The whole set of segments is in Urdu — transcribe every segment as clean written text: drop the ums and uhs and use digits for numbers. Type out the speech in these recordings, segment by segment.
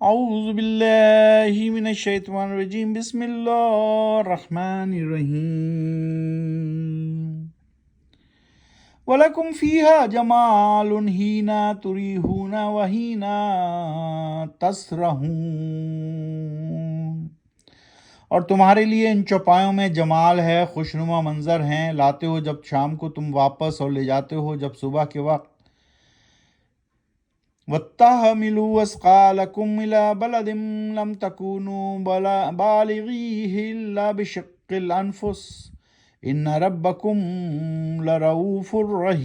اعوذ باللہ من الشیطان الرجیم بسم اللہ الرحمن الرحیم وَلَكُمْ فِيهَا جَمَالٌ حِينَ تُرِيحُونَ وَحِينَ تَسْرَحُونَ، اور تمہارے لیے ان چوپایوں میں جمال ہے، خوشنما منظر ہیں، لاتے ہو جب شام کو تم واپس اور لے جاتے ہو جب صبح کے وقت۔ وَاتَّحْمِلُوا أَثْقَالَكُمْ إِلَىٰ بَلَدٍ لَمْ تَكُونُوا بَالِغِيهِ إِلَّا بِشِقِّ الْأَنفُسِ إِنَّ رَبَّكُمْ لَرَءُوفٌ رَحِيمٌ۔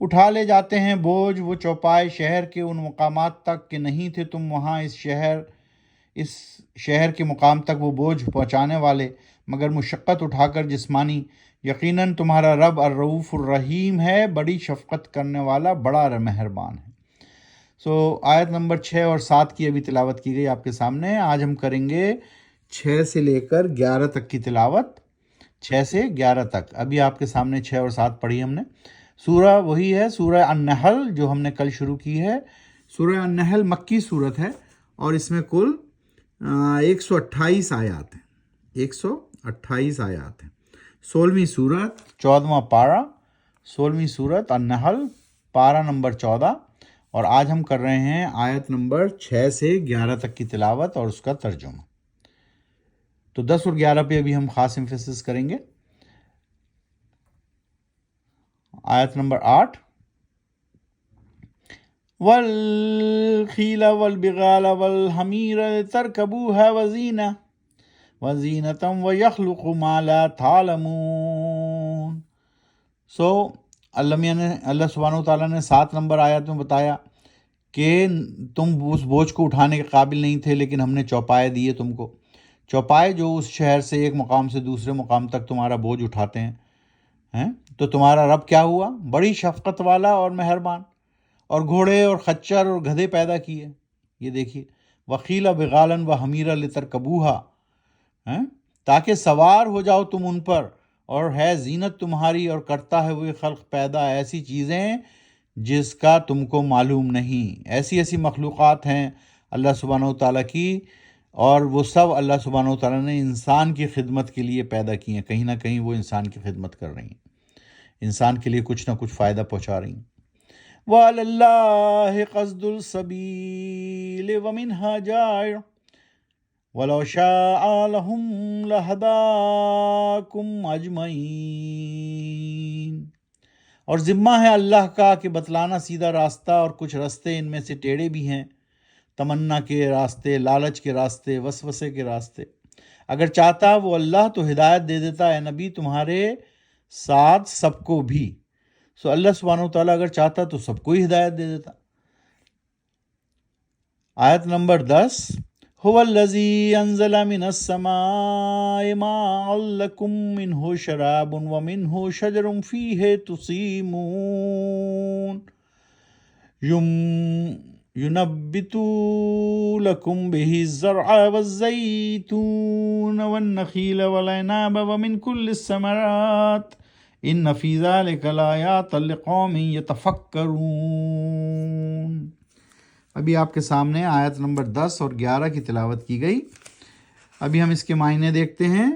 اٹھا لے جاتے ہیں بوجھ وہ چوپائے شہر کے ان مقامات تک کہ نہیں تھے تم وہاں اس شہر کے مقام تک وہ بوجھ پہنچانے والے، مگر مشقت اٹھا کر جسمانی۔ یقیناً تمہارا رب الرؤوف الرحیم ہے، بڑی شفقت کرنے والا، بڑا مہربان ہے۔ آیت نمبر 6 اور 7 کی ابھی تلاوت کی گئی آپ کے سامنے۔ آج ہم کریں گے 6 سے لے کر 11 تک کی تلاوت، 6 سے 11 تک۔ ابھی آپ کے سامنے 6 اور 7 پڑھی ہم نے۔ سورہ وہی ہے، سورہ النحل جو ہم نے کل شروع کی ہے۔ سورہ النحل مکی سورت ہے اور اس میں کل 128 آیات ہیں، 128 آیات ہیں۔ 16ویں سورت، 14واں پارہ، 16ویں سورت النحل، پارہ نمبر 14، اور آج ہم کر رہے ہیں آیت نمبر 6 سے 11 تک کی تلاوت اور اس کا ترجمہ۔ تو 10 اور 11 پہ ابھی ہم خاص امفیسس کریں گے۔ آیت نمبر 8، وَالْخِيلَ وَالْبِغَالَ وَالْحَمِيرَ لِتَرْكَبُوهَا وَزِينَةً وَيَخْلُقُ مَا لَا تَعْلَمُونَ۔ اللہ سبحانہ وتعالیٰ نے 7 نمبر آیت میں بتایا کہ تم اس بوجھ کو اٹھانے کے قابل نہیں تھے، لیکن ہم نے چوپائے دیے تم کو، چوپائے جو اس شہر سے ایک مقام سے دوسرے مقام تک تمہارا بوجھ اٹھاتے ہیں۔ تو تمہارا رب کیا ہوا؟ بڑی شفقت والا اور مہربان، اور گھوڑے اور خچر اور گدھے پیدا کیے۔ یہ دیکھیے، وَخِيلَ بِغَالًا وَحَمِيرًا لِتَرْكَبُوهَا، تاکہ سوار ہو جاؤ تم ان پر، اور ہے زینت تمہاری، اور کرتا ہے وہ خلق پیدا ایسی چیزیں جس کا تم کو معلوم نہیں۔ ایسی ایسی مخلوقات ہیں اللہ سبحانہ وتعالیٰ کی، اور وہ سب اللہ سبحانہ وتعالیٰ نے انسان کی خدمت کے لیے پیدا کی ہیں۔ کہیں نہ کہیں وہ انسان کی خدمت کر رہی ہیں، انسان کے لیے کچھ نہ کچھ فائدہ پہنچا رہی ہیں۔ وَعَلَى اللَّهِ قَصْدُ السَّبِيلِ وَمِنْهَا جَائِرٌ وَلَوْ شَاءَ لَهُمْ لَهَدَاكُمْ أَجْمَعِينَ۔ اور ذمہ ہے اللہ کا کہ بتلانا سیدھا راستہ، اور کچھ راستے ان میں سے ٹیڑھے بھی ہیں، تمنا کے راستے، لالچ کے راستے، وسوسے کے راستے۔ اگر چاہتا وہ اللہ تو ہدایت دے دیتا اے نبی تمہارے ساتھ سب کو بھی۔ اللہ سبحانہ وتعالیٰ اگر چاہتا تو سب کو ہی ہدایت دے دیتا۔ آیت نمبر 10، هو الذی انزل من السماء ماء لکم منہ شراب ومنہ شجر فیہ تسیمون ينبت لكم به الزرع والزيتون والنخيل والعناب ومن كل الثمرات ان في ذلك لآيات لقوم يتفكرون۔ ابھی آپ کے سامنے آیت نمبر 10 اور 11 کی تلاوت کی گئی۔ ابھی ہم اس کے معنی دیکھتے ہیں،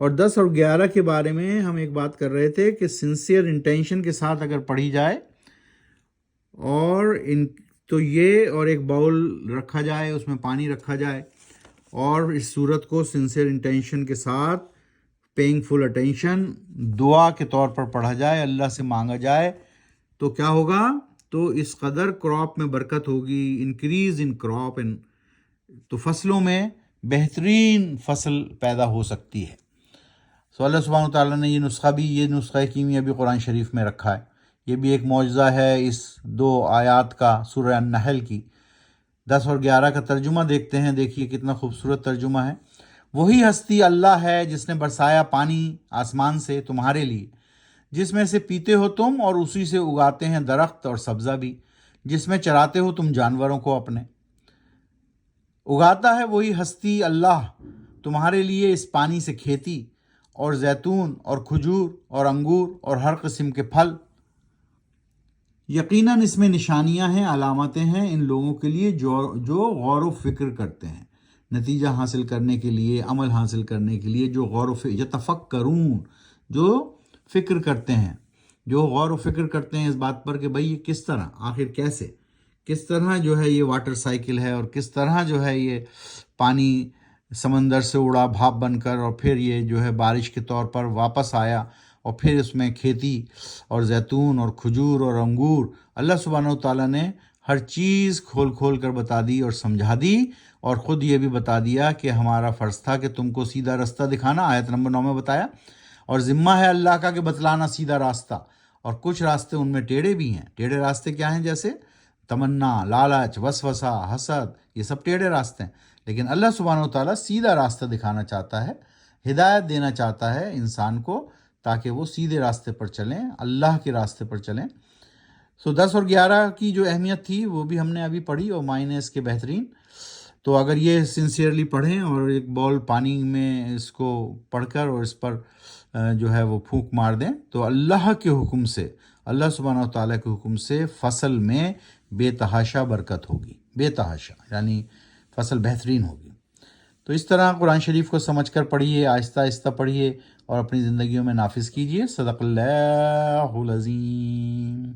اور 10 اور 11 کے بارے میں ہم ایک بات کر رہے تھے کہ سنسیئر انٹینشن کے ساتھ اگر پڑھی جائے، اور تو یہ اور ایک باؤل رکھا جائے، اس میں پانی رکھا جائے، اور اس صورت کو سنسیئر انٹینشن کے ساتھ، پیئنگ فل اٹینشن، دعا کے طور پر پڑھا جائے، اللہ سے مانگا جائے، تو کیا ہوگا؟ تو اس قدر کراپ میں برکت ہوگی، انکریز ان کراپ، تو فصلوں میں بہترین فصل پیدا ہو سکتی ہے۔ اللہ سبحانہ وتعالیٰ نے یہ نسخہ کیمیا بھی قرآن شریف میں رکھا ہے۔ یہ بھی ایک معجزہ ہے اس 2 آیات کا، سورہ النحل کی۔ 10 اور 11 کا ترجمہ دیکھتے ہیں، دیکھیے کتنا خوبصورت ترجمہ ہے۔ وہی ہستی اللہ ہے جس نے برسایا پانی آسمان سے تمہارے لیے، جس میں سے پیتے ہو تم، اور اسی سے اگاتے ہیں درخت اور سبزہ بھی، جس میں چراتے ہو تم جانوروں کو اپنے۔ اگاتا ہے وہی ہستی اللہ تمہارے لیے اس پانی سے کھیتی، اور زیتون اور کھجور اور انگور اور ہر قسم کے پھل۔ یقیناً اس میں نشانیاں ہیں، علامتیں ہیں ان لوگوں کے لیے جو غور و فکر کرتے ہیں، نتیجہ حاصل کرنے کے لیے، عمل حاصل کرنے کے لیے، جو غور و فکر یتفکرون، جو فکر کرتے ہیں، جو غور و فکر کرتے ہیں اس بات پر کہ بھئی یہ کس طرح، آخر کیسے، کس طرح جو ہے یہ واٹر سائیکل ہے، اور کس طرح جو ہے یہ پانی سمندر سے اڑا بھاپ بن کر، اور پھر یہ جو ہے بارش کے طور پر واپس آیا، اور پھر اس میں کھیتی اور زیتون اور کھجور اور انگور، اللہ سبحانہ و تعالیٰ نے ہر چیز کھول کھول کر بتا دی اور سمجھا دی، اور خود یہ بھی بتا دیا کہ ہمارا فرض تھا کہ تم کو سیدھا راستہ دکھانا، آیت نمبر 9 میں بتایا، اور ذمہ ہے اللہ کا کہ بتلانا سیدھا راستہ، اور کچھ راستے ان میں ٹیڑھے بھی ہیں۔ ٹیڑھے راستے کیا ہیں؟ جیسے تمنا، لالچ، وسوسہ، حسد، یہ سب ٹیڑھے راستے ہیں، لیکن اللہ سبحانہ و تعالیٰ سیدھا راستہ دکھانا چاہتا ہے، ہدایت دینا چاہتا ہے انسان کو، تاکہ وہ سیدھے راستے پر چلیں، اللہ کے راستے پر چلیں۔ 10 اور 11 کی جو اہمیت تھی وہ بھی ہم نے ابھی پڑھی، اور معنی اس کے بہترین۔ تو اگر یہ سنسیئرلی پڑھیں اور ایک بال پانی میں اس کو پڑھ کر اور اس پر جو ہے وہ پھونک مار دیں، تو اللہ کے حکم سے، اللہ سبحانہ و تعالیٰ کے حکم سے فصل میں بے تحاشا برکت ہوگی، بے تحاشا، یعنی فصل بہترین ہوگی۔ تو اس طرح قرآن شریف کو سمجھ کر پڑھیے، آہستہ آہستہ پڑھیے، اور اپنی زندگیوں میں نافذ کیجیے۔ صدق اللہ العظیم۔